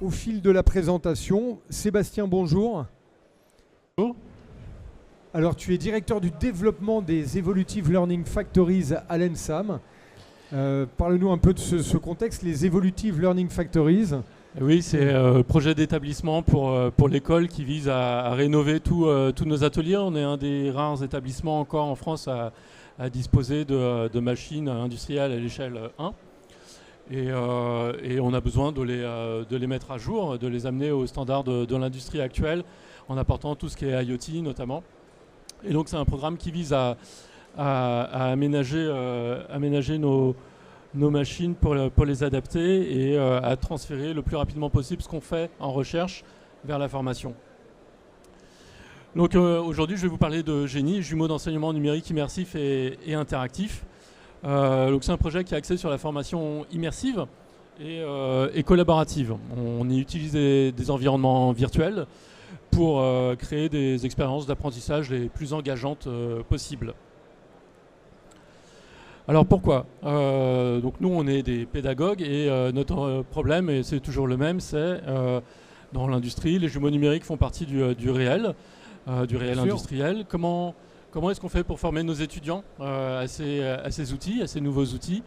au fil de la présentation. Sébastien, bonjour. Bonjour. Alors, tu es directeur du développement des Evolutive Learning Factories à l'ENSAM. Parle-nous un peu de ce contexte, les Evolutive Learning Factories. Oui, c'est un projet d'établissement pour l'école qui vise à rénover tous nos ateliers. On est un des rares établissements encore en France à disposer de machines industrielles à l'échelle 1. Et on a besoin de les mettre à jour, de les amener aux standards de l'industrie actuelle, en apportant tout ce qui est IoT notamment. Et donc c'est un programme qui vise à aménager nos machines pour les adapter et à transférer le plus rapidement possible ce qu'on fait en recherche vers la formation. Donc aujourd'hui je vais vous parler de Génie, jumeaux d'enseignement numérique immersif et interactif. Donc c'est un projet qui est axé sur la formation immersive et collaborative. On y utilise des environnements virtuels pour créer des expériences d'apprentissage les plus engageantes possibles. Alors pourquoi donc nous on est des pédagogues et notre problème, et c'est toujours le même, c'est dans l'industrie, les jumeaux numériques font partie du réel industriel. Comment est-ce qu'on fait pour former nos étudiants à ces outils, à ces nouveaux outils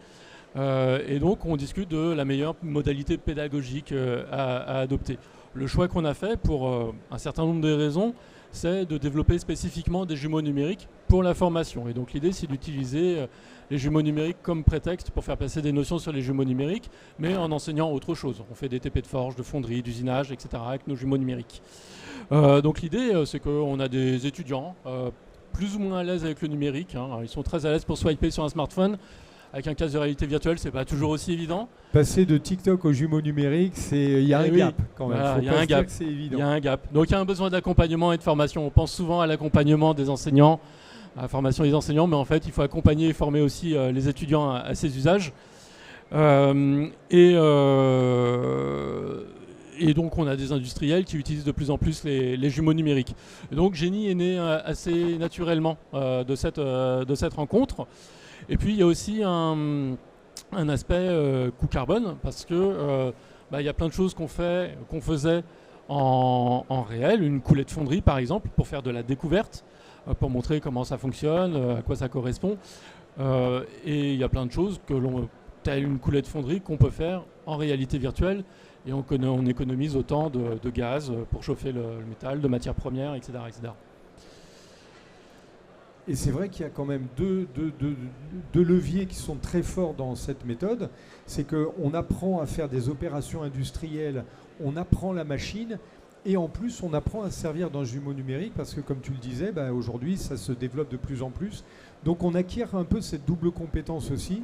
et donc on discute de la meilleure modalité pédagogique à adopter. Le choix qu'on a fait pour un certain nombre de raisons, c'est de développer spécifiquement des jumeaux numériques pour la formation. Et donc l'idée c'est d'utiliser les jumeaux numériques comme prétexte pour faire passer des notions sur les jumeaux numériques, mais en enseignant autre chose. On fait des TP de forge, de fonderie, d'usinage, etc. avec nos jumeaux numériques. Donc l'idée c'est qu'on a des étudiants plus ou moins à l'aise avec le numérique. Ils sont très à l'aise pour swiper sur un smartphone. Avec un casque de réalité virtuelle, c'est pas toujours aussi évident. Passer de TikTok aux jumeaux numériques, il y a un gap quand même. Voilà, il y a un gap. C'est évident. Il y a un gap. Donc il y a un besoin d'accompagnement et de formation. On pense souvent à l'accompagnement des enseignants, à la formation des enseignants, mais en fait, il faut accompagner et former aussi les étudiants à ces usages. Et donc on a des industriels qui utilisent de plus en plus les jumeaux numériques. Et donc Génie est né assez naturellement de cette rencontre. Et puis il y a aussi un aspect coût carbone, parce que il y a plein de choses qu'on faisait en réel, une coulée de fonderie par exemple, pour faire de la découverte, pour montrer comment ça fonctionne, à quoi ça correspond. Et il y a plein de choses telle une coulée de fonderie qu'on peut faire en réalité virtuelle. Et on économise autant de gaz pour chauffer le métal, de matières premières, etc. etc. Et c'est vrai qu'il y a quand même deux leviers qui sont très forts dans cette méthode. C'est qu'on apprend à faire des opérations industrielles, on apprend la machine, et en plus on apprend à se servir d'un jumeau numérique, parce que comme tu le disais, aujourd'hui ça se développe de plus en plus. Donc on acquiert un peu cette double compétence aussi,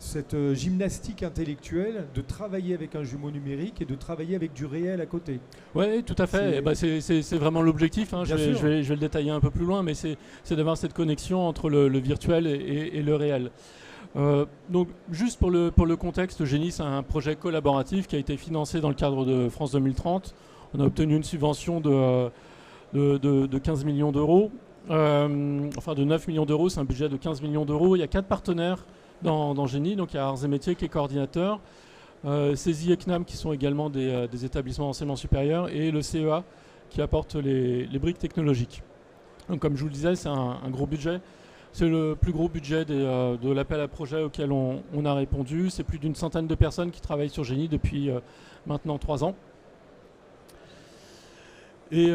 cette gymnastique intellectuelle de travailler avec un jumeau numérique et de travailler avec du réel à côté. Oui, tout à fait. C'est vraiment l'objectif. Je vais le détailler un peu plus loin, mais c'est d'avoir cette connexion entre le virtuel et le réel. Donc, juste pour le contexte, Génie, c'est un projet collaboratif qui a été financé dans le cadre de France 2030. On a obtenu une subvention de 15 millions d'euros, enfin de 9 millions d'euros, c'est un budget de 15 millions d'euros. Il y a 4 partenaires dans Génie, donc il y a Arts et Métiers qui est coordinateur, CESI et CNAM qui sont également des établissements d'enseignement supérieur, et le CEA qui apporte les briques technologiques. Donc comme je vous le disais, c'est un gros budget. C'est le plus gros budget de l'appel à projet auquel on a répondu. C'est plus d'une centaine de personnes qui travaillent sur Génie depuis maintenant 3 ans. Et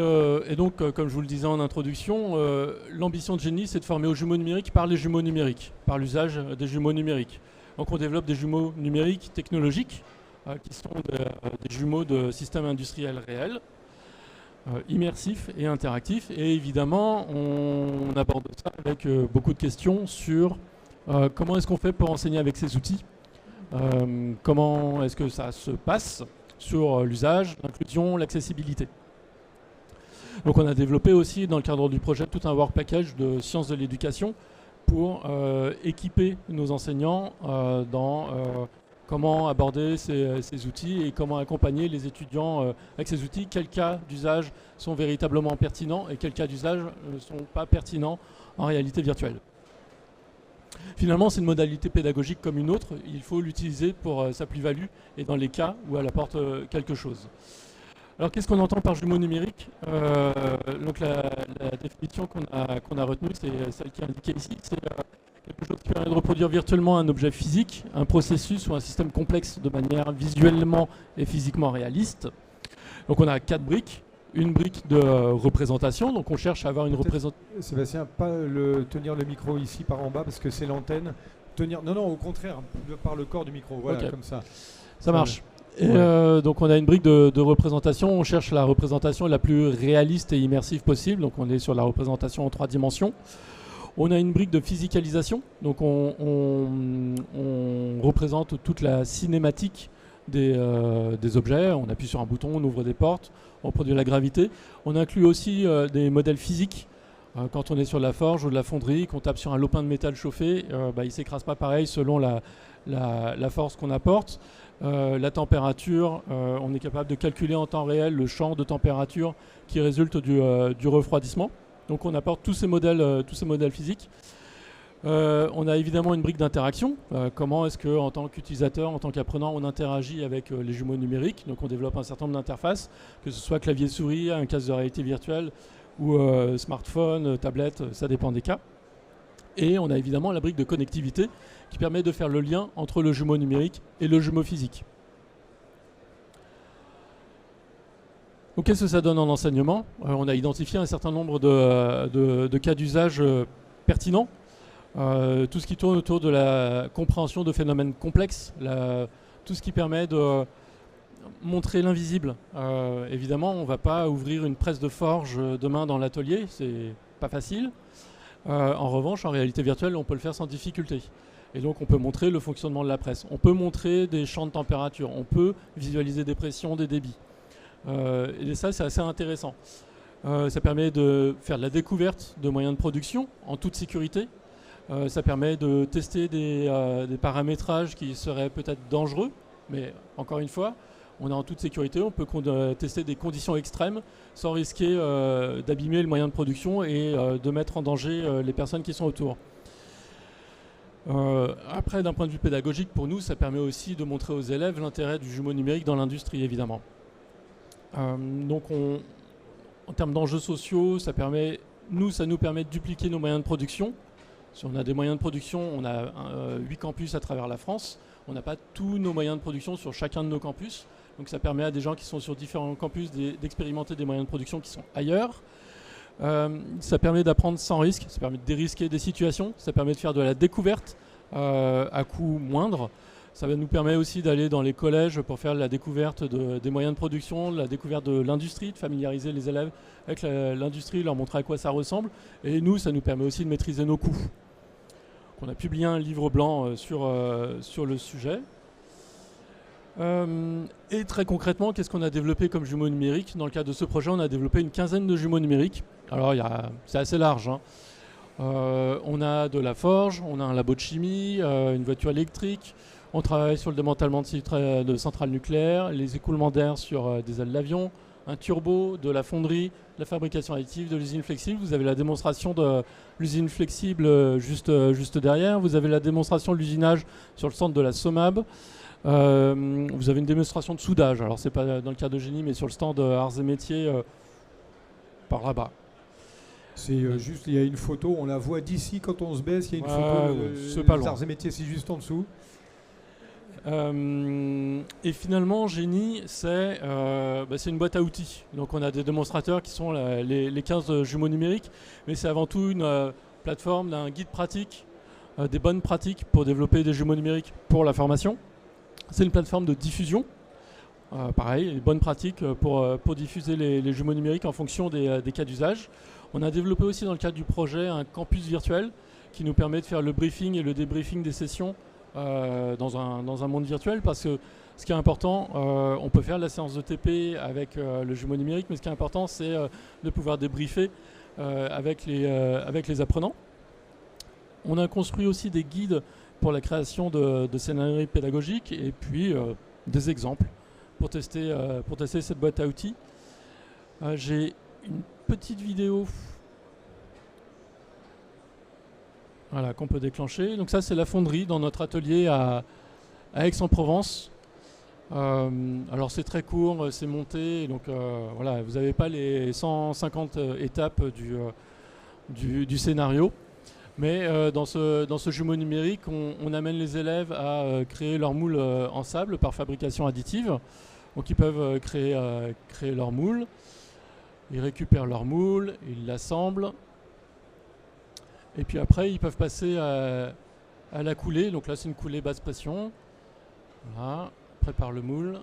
donc, comme je vous le disais en introduction, l'ambition de Génie, c'est de former aux jumeaux numériques par les jumeaux numériques, par l'usage des jumeaux numériques. Donc on développe des jumeaux numériques technologiques, qui sont des jumeaux de systèmes industriels réels, immersifs et interactifs. Et évidemment, on aborde ça avec beaucoup de questions sur comment est-ce qu'on fait pour enseigner avec ces outils, comment est-ce que ça se passe sur l'usage, l'inclusion, l'accessibilité. Donc on a développé aussi dans le cadre du projet tout un work package de sciences de l'éducation pour équiper nos enseignants dans comment aborder ces outils et comment accompagner les étudiants avec ces outils, quels cas d'usage sont véritablement pertinents et quels cas d'usage ne sont pas pertinents en réalité virtuelle. Finalement, c'est une modalité pédagogique comme une autre. Il faut l'utiliser pour sa plus-value et dans les cas où elle apporte quelque chose. Alors, qu'est-ce qu'on entend par jumeau numérique? Donc, la définition qu'on a retenue, c'est celle qui est indiquée ici. C'est quelque chose qui permet de reproduire virtuellement un objet physique, un processus ou un système complexe de manière visuellement et physiquement réaliste. Donc, on a 4 briques. Une brique de représentation, donc on cherche à avoir une représentation. Sébastien, pas tenir le micro ici par en bas parce que c'est l'antenne. Non, au contraire, par le corps du micro, voilà, okay. Comme ça. Ça marche. Et donc on a une brique de représentation, on cherche la représentation la plus réaliste et immersive possible, donc on est sur la représentation en 3 dimensions. On a une brique de physicalisation, donc on représente toute la cinématique des objets, on appuie sur un bouton, on ouvre des portes, on produit la gravité. On inclut aussi des modèles physiques. Quand on est sur la forge ou de la fonderie, qu'on tape sur un lopin de métal chauffé, il ne s'écrase pas pareil selon la force qu'on apporte. La température, on est capable de calculer en temps réel le champ de température qui résulte du refroidissement. Donc on apporte tous ces modèles physiques. On a évidemment une brique d'interaction. Comment est-ce qu'en tant qu'utilisateur, en tant qu'apprenant, on interagit avec les jumeaux numériques? Donc on développe un certain nombre d'interfaces, que ce soit clavier-souris, un casque de réalité virtuelle ou smartphone, tablette, ça dépend des cas. Et on a évidemment la brique de connectivité qui permet de faire le lien entre le jumeau numérique et le jumeau physique. Donc qu'est-ce que ça donne en enseignement? On a identifié un certain nombre de cas d'usage pertinents. Tout ce qui tourne autour de la compréhension de phénomènes complexes, tout ce qui permet de montrer l'invisible. Évidemment, on ne va pas ouvrir une presse de forge demain dans l'atelier, c'est pas facile. En revanche, en réalité virtuelle, on peut le faire sans difficulté. Et donc, on peut montrer le fonctionnement de la presse. On peut montrer des champs de température. On peut visualiser des pressions, des débits. Et ça, c'est assez intéressant. Ça permet de faire de la découverte de moyens de production en toute sécurité. Ça permet de tester des paramétrages qui seraient peut-être dangereux, mais encore une fois, on est en toute sécurité, on peut tester des conditions extrêmes sans risquer d'abîmer le moyen de production et de mettre en danger les personnes qui sont autour. Après, d'un point de vue pédagogique, pour nous, ça permet aussi de montrer aux élèves l'intérêt du jumeau numérique dans l'industrie, évidemment. Donc, en termes d'enjeux sociaux, ça nous permet de dupliquer nos moyens de production. Si on a des moyens de production, on a 8 campus à travers la France. On n'a pas tous nos moyens de production sur chacun de nos campus. Donc ça permet à des gens qui sont sur différents campus d'expérimenter des moyens de production qui sont ailleurs. Ça permet d'apprendre sans risque, ça permet de dérisquer des situations, ça permet de faire de la découverte à coût moindre. Ça nous permet aussi d'aller dans les collèges pour faire la découverte des moyens de production, la découverte de l'industrie, de familiariser les élèves avec l'industrie, leur montrer à quoi ça ressemble. Et nous, ça nous permet aussi de maîtriser nos coûts. On a publié un livre blanc sur le sujet. Et très concrètement, qu'est-ce qu'on a développé comme jumeaux numériques? Dans le cadre de ce projet, on a développé une quinzaine de jumeaux numériques. Alors, c'est assez large, hein. On a de la forge, on a un labo de chimie, une voiture électrique. On travaille sur le démantèlement de centrales nucléaires, les écoulements d'air sur des ailes d'avion, un turbo, de la fonderie, la fabrication additive, de l'usine flexible. Vous avez la démonstration de l'usine flexible juste derrière. Vous avez la démonstration de l'usinage sur le centre de la SOMAB. Vous avez une démonstration de soudage. Alors, ce n'est pas dans le cadre de génie, mais sur le stand Arts et Métiers, par là-bas. C'est juste, il y a une photo, on la voit d'ici quand on se baisse. Il y a une photo des Arts et Métiers, c'est juste en dessous. Et finalement, Génie, c'est une boîte à outils. Donc on a des démonstrateurs qui sont les 15 jumeaux numériques, mais c'est avant tout une plateforme, un guide pratique, des bonnes pratiques pour développer des jumeaux numériques pour la formation. C'est une plateforme de diffusion, pareil, les bonnes pratiques pour diffuser les jumeaux numériques en fonction des cas d'usage. On a développé aussi dans le cadre du projet un campus virtuel qui nous permet de faire le briefing et le débriefing des sessions dans un monde virtuel, parce que ce qui est important, on peut faire la séance de TP avec le jumeau numérique, mais ce qui est important, c'est de pouvoir débriefer avec les apprenants. On a construit aussi des guides pour la création de scénarios pédagogiques et puis des exemples pour tester cette boîte à outils. J'ai une petite vidéo. Voilà, qu'on peut déclencher. Donc ça, c'est la fonderie dans notre atelier à Aix-en-Provence. Alors c'est très court, c'est monté, donc voilà, vous n'avez pas les 150 étapes du scénario. Mais dans ce jumeau numérique, on amène les élèves à créer leur moule en sable par fabrication additive. Donc ils peuvent créer leur moule, ils récupèrent leur moule, ils l'assemblent. Et puis après, ils peuvent passer à la coulée. Donc là, c'est une coulée basse pression. Voilà, on prépare le moule.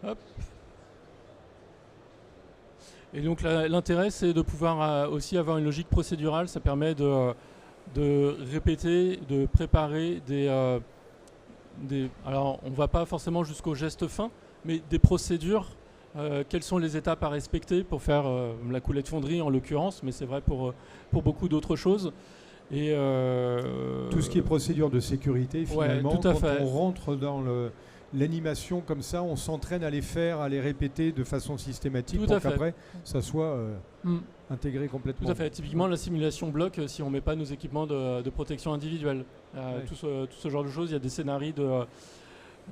Hop. Et donc l'intérêt, c'est de pouvoir aussi avoir une logique procédurale. Ça permet de répéter, de préparer alors on ne va pas forcément jusqu'au geste fin, mais des procédures. Quelles sont les étapes à respecter pour faire la coulée de fonderie en l'occurrence, mais c'est vrai pour beaucoup d'autres choses. Et tout ce qui est procédure de sécurité, finalement, ouais, tout à quand fait. on rentre dans l'animation comme ça, on s'entraîne à les faire, à les répéter de façon systématique pour qu'après ça soit intégré complètement. Tout à fait. Typiquement, la simulation bloque si on ne met pas nos équipements de protection individuelle. Ouais. Tout ce genre de choses, il y a des scénarios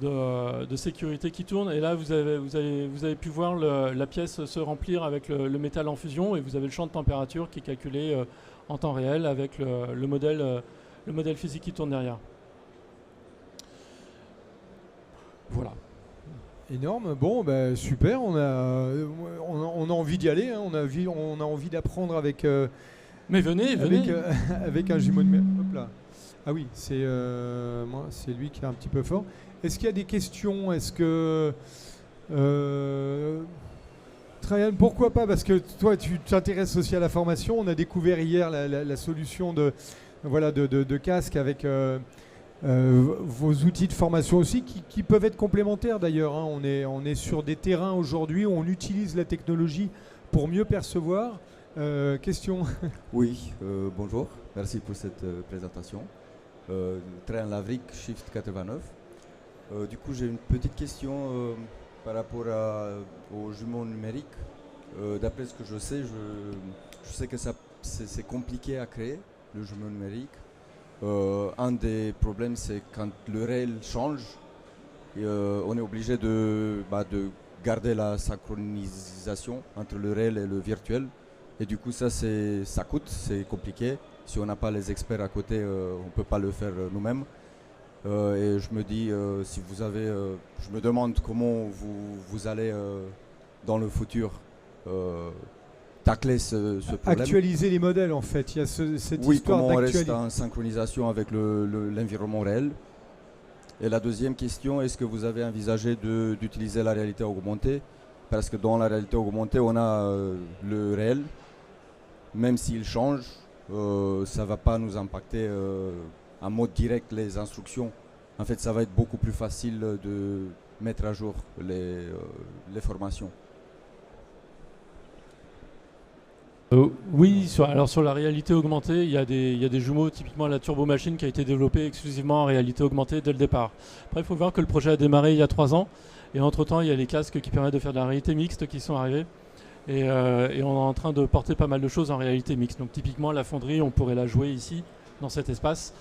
de sécurité qui tournent. Et là, vous avez pu voir la pièce se remplir avec le métal en fusion et vous avez le champ de température qui est calculé en temps réel avec le modèle physique qui tourne derrière. Voilà. Énorme. Bon, bah, super. On a envie d'y aller. Hein. On a envie d'apprendre avec. Mais venez. Avec un jumeau numérique. Hop là. Ah oui, c'est lui qui est un petit peu fort. Est-ce qu'il y a des questions? Est-ce que Trajan, pourquoi pas? Parce que toi, tu t'intéresses aussi à la formation. On a découvert hier la solution de casque avec vos outils de formation aussi, qui peuvent être complémentaires d'ailleurs. Hein. On est sur des terrains aujourd'hui où on utilise la technologie pour mieux percevoir. Question? Oui, bonjour. Merci pour cette présentation. Trajan Lavric, Shift 89. Du coup, j'ai une petite question par rapport aux jumeaux numériques. D'après ce que je sais, je sais que c'est compliqué à créer, le jumeau numérique. Un des problèmes, c'est quand le réel change, on est obligé de garder la synchronisation entre le réel et le virtuel. Et du coup, ça coûte, c'est compliqué. Si on n'a pas les experts à côté, on ne peut pas le faire nous-mêmes. Et je me dis, si vous avez, je me demande comment vous allez dans le futur tacler ce problème. Actualiser les modèles en fait. Il y a cette histoire comment on reste d'actualiser. en synchronisation avec l'environnement réel. Et la deuxième question, est-ce que vous avez envisagé d'utiliser la réalité augmentée? Parce que dans la réalité augmentée, on a le réel. Même s'il change, ça ne va pas nous impacter en mode direct les instructions. En fait, ça va être beaucoup plus facile de mettre à jour les formations. Oui, sur la réalité augmentée, il y a des jumeaux, typiquement la Turbo Machine qui a été développée exclusivement en réalité augmentée dès le départ. Après, il faut voir que le projet a démarré il y a 3 ans. Et entre-temps, il y a les casques qui permettent de faire de la réalité mixte qui sont arrivés. Et on est en train de porter pas mal de choses en réalité mixte. Donc typiquement, la fonderie, on pourrait la jouer ici, dans cet espace.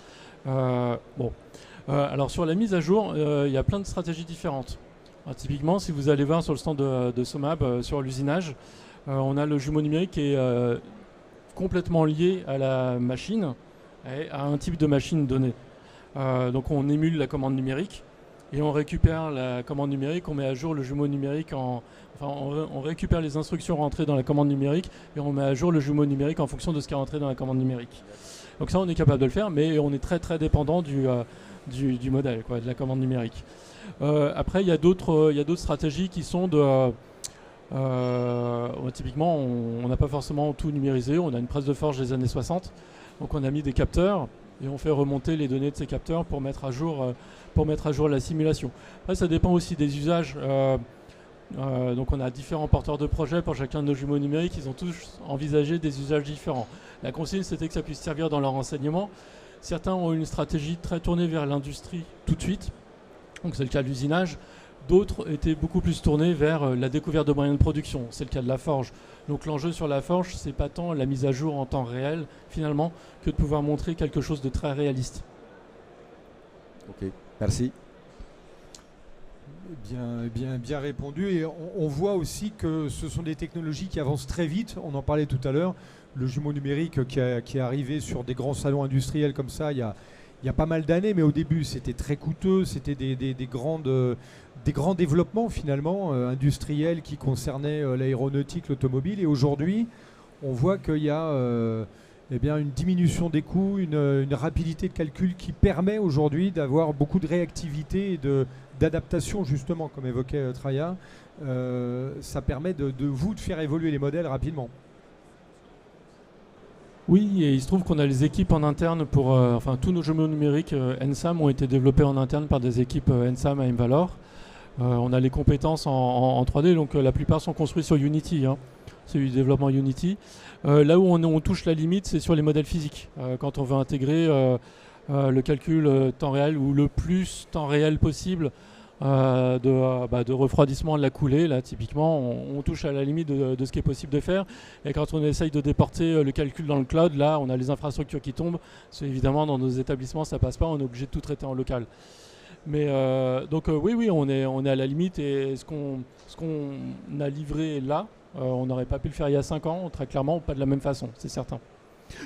Alors sur la mise à jour, il y a plein de stratégies différentes. Alors, typiquement, si vous allez voir sur le stand de SOMAB, sur l'usinage, on a le jumeau numérique qui est complètement lié à la machine, et à un type de machine donnée. Donc on émule la commande numérique. Et on récupère la commande numérique, on met à jour le jumeau numérique, on récupère les instructions rentrées dans la commande numérique et on met à jour le jumeau numérique en fonction de ce qui est rentré dans la commande numérique. Donc ça, on est capable de le faire, mais on est très très dépendant du modèle, de la commande numérique. Après, il y a d'autres stratégies qui sont typiquement, on n'a pas forcément tout numérisé, on a une presse de forge des années 60, donc on a mis des capteurs et on fait remonter les données de ces capteurs pour mettre à jour la simulation. Après, ça dépend aussi des usages. Donc on a différents porteurs de projets pour chacun de nos jumeaux numériques. Ils ont tous envisagé des usages différents. La consigne, c'était que ça puisse servir dans leur enseignement. Certains ont une stratégie très tournée vers l'industrie tout de suite. Donc c'est le cas de l'usinage. D'autres étaient beaucoup plus tournés vers la découverte de moyens de production. C'est le cas de la forge. Donc l'enjeu sur la forge, c'est pas tant la mise à jour en temps réel, finalement, que de pouvoir montrer quelque chose de très réaliste. Ok, merci. Bien répondu. Et on voit aussi que ce sont des technologies qui avancent très vite. On en parlait tout à l'heure. Le jumeau numérique qui est arrivé sur des grands salons industriels comme ça il y a pas mal d'années, mais au début c'était très coûteux, c'était des grands développements finalement industriels qui concernaient l'aéronautique, l'automobile. Et aujourd'hui, on voit qu'il y a une diminution des coûts, une rapidité de calcul qui permet aujourd'hui d'avoir beaucoup de réactivité et d'adaptation justement, comme évoquait Traya. Ça permet de faire évoluer les modèles rapidement. Oui, et il se trouve qu'on a les équipes en interne pour... tous nos jumeaux numériques NSAM ont été développés en interne par des équipes NSAM à Invalor. On a les compétences en 3D, donc la plupart sont construits sur Unity. C'est du développement Unity. Là où on touche la limite, c'est sur les modèles physiques. Quand on veut intégrer le calcul temps réel ou le plus temps réel possible de refroidissement de la coulée, là typiquement on touche à la limite de ce qui est possible de faire. Et quand on essaye de déporter le calcul dans le cloud, là on a les infrastructures qui tombent. C'est évidemment dans nos établissements ça passe pas, on est obligé de tout traiter en local. Mais oui, on est à la limite, et ce qu'on a livré là, on n'aurait pas pu le faire il y a 5 ans, très clairement, pas de la même façon, c'est certain.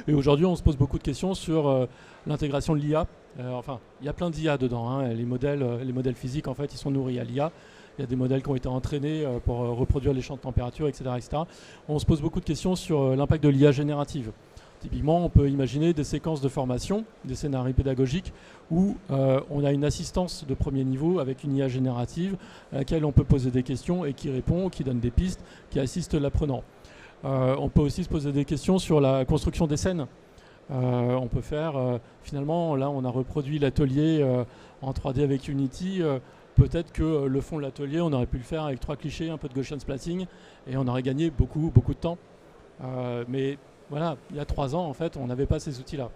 Et aujourd'hui, on se pose beaucoup de questions sur l'intégration de l'IA. Il y a plein d'IA dedans. Les modèles physiques, en fait, ils sont nourris à l'IA. Il y a des modèles qui ont été entraînés pour reproduire les champs de température, etc., etc. On se pose beaucoup de questions sur l'impact de l'IA générative. Typiquement, on peut imaginer des séquences de formation, des scénarios pédagogiques où on a une assistance de premier niveau avec une IA générative à laquelle on peut poser des questions et qui répond, qui donne des pistes, qui assiste l'apprenant. On peut aussi se poser des questions sur la construction des scènes. On peut faire, finalement, là on a reproduit l'atelier en 3D avec Unity. Peut-être que le fond de l'atelier, on aurait pu le faire avec 3 clichés, un peu de Gaussian splatting, et on aurait gagné beaucoup de temps. Mais voilà, il y a 3 ans, en fait, on n'avait pas ces outils-là.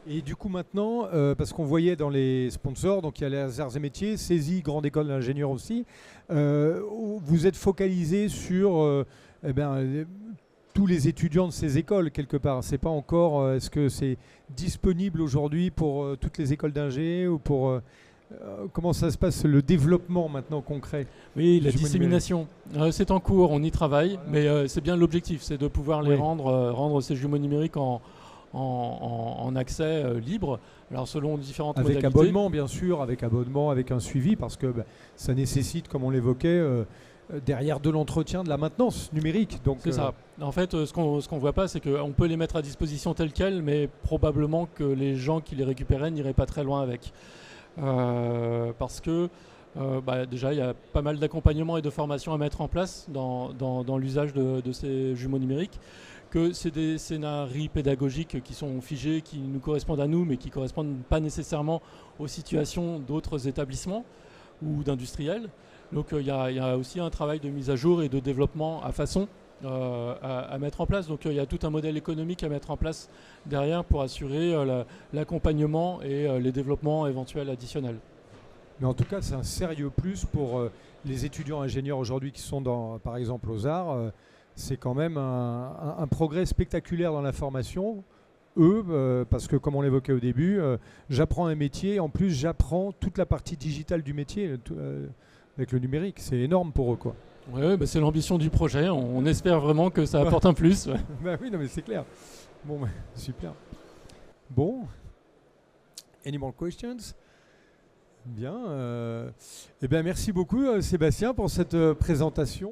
Et du coup maintenant, parce qu'on voyait dans les sponsors, donc il y a les arts et métiers, CESI, Grande École d'ingénieurs aussi, vous êtes focalisé sur tous les étudiants de ces écoles quelque part. C'est pas encore, est-ce que c'est disponible aujourd'hui pour toutes les écoles d'ingé ou pour... comment ça se passe, le développement maintenant concret? Oui, la dissémination, c'est en cours, on y travaille, mais c'est bien l'objectif, c'est de pouvoir les rendre ces jumeaux numériques en accès libre, alors selon différentes modalités. Avec abonnement bien sûr, avec un suivi, parce que ça nécessite, comme on l'évoquait, derrière de l'entretien, de la maintenance numérique. C'est ça. En fait, ce qu'on voit pas, c'est qu'on peut les mettre à disposition tels quels, mais probablement que les gens qui les récupéraient n'iraient pas très loin avec. Parce que déjà il y a pas mal d'accompagnement et de formation à mettre en place dans l'usage de ces jumeaux numériques, que c'est des scénarios pédagogiques qui sont figés, qui nous correspondent à nous, mais qui ne correspondent pas nécessairement aux situations d'autres établissements ou d'industriels. Donc il y a aussi un travail de mise à jour et de développement à façon à mettre en place. Donc il y a tout un modèle économique à mettre en place derrière pour assurer l'accompagnement et les développements éventuels additionnels. Mais en tout cas, c'est un sérieux plus pour les étudiants ingénieurs aujourd'hui qui sont par exemple aux arts. C'est quand même un progrès spectaculaire dans la formation. Parce que comme on l'évoquait au début, j'apprends un métier, en plus j'apprends toute la partie digitale du métier avec le numérique. C'est énorme pour eux, quoi. Oui, c'est l'ambition du projet. On espère vraiment que ça apporte un plus. Ouais. Oui, non, mais c'est clair. Bon, super. Bon. Any more questions? Bien. Merci beaucoup, Sébastien, pour cette présentation.